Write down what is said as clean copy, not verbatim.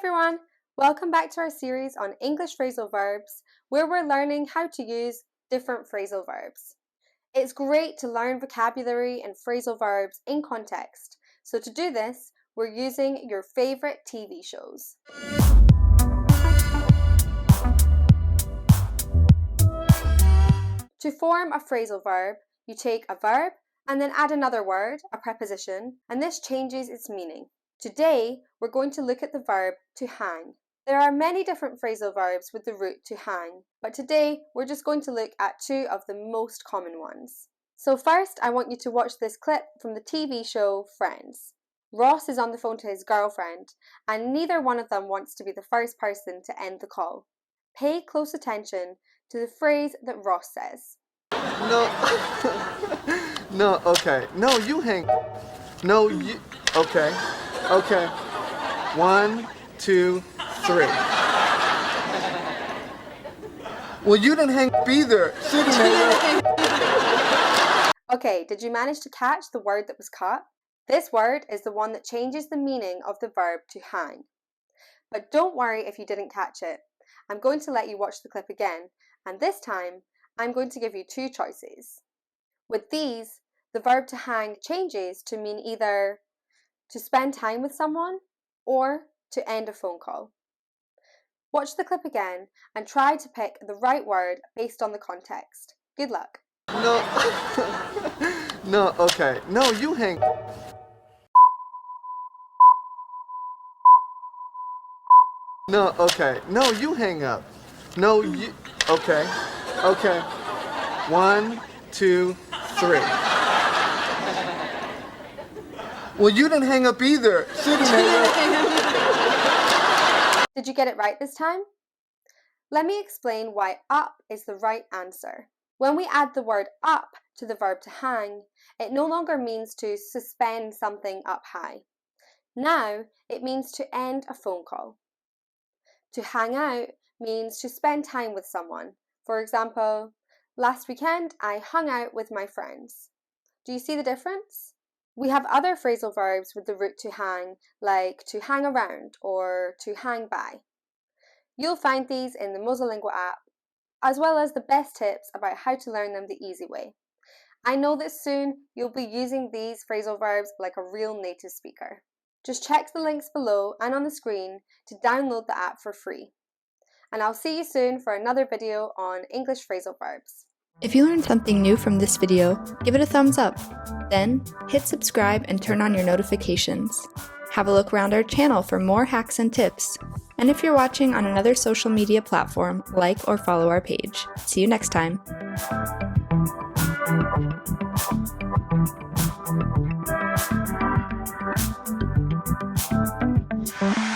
everyone! Welcome back to our series on English phrasal verbs, where we're learning how to use different phrasal verbs. It's great to learn vocabulary and phrasal verbs in context, so to do this, we're using your favourite TV shows. To form a phrasal verb, you take a verb and then add another word, a preposition, and this changes its meaning. Today, we're going to look at the verb to hang. There are many different phrasal verbs with the root to hang, but today we're just going to look at two of the most common ones. So first, I want you to watch this clip from the TV show Friends. Ross is on the phone to his girlfriend, and neither one of them wants to be the first person to end the call. Pay close attention to the phrase that Ross says. No, okay. No, you hang. No, you. Okay. 1, 2, 3. Well, you didn't hang up either. Okay, did you manage to catch the word that was cut? This word is the one that changes the meaning of the verb to hang. But don't worry if you didn't catch it. I'm going to let you watch the clip again, and this time, I'm going to give you two choices. With these, the verb to hang changes to mean either to spend time with someone or to end a phone call. Watch the clip again and try to pick the right word based on the context. Good luck. No, okay. No, you hang. No, okay. No, you hang up. No, you. Okay. 1, 2, 3. Well, you didn't hang up either. Did you get it right this time? Let me explain why up is the right answer. When we add the word up to the verb to hang, it no longer means to suspend something up high. Now, it means to end a phone call. To hang out means to spend time with someone. For example, last weekend I hung out with my friends. Do you see the difference? We have other phrasal verbs with the root to hang, like to hang around or to hang by. You'll find these in the Mozolingo app, as well as the best tips about how to learn them the easy way. I know that soon you'll be using these phrasal verbs like a real native speaker. Just check the links below and on the screen to download the app for free. And I'll see you soon for another video on English phrasal verbs. If you learned something new from this video, give it a thumbs up. Then, hit subscribe and turn on your notifications. Have a look around our channel for more hacks and tips. And if you're watching on another social media platform, like or follow our page. See you next time.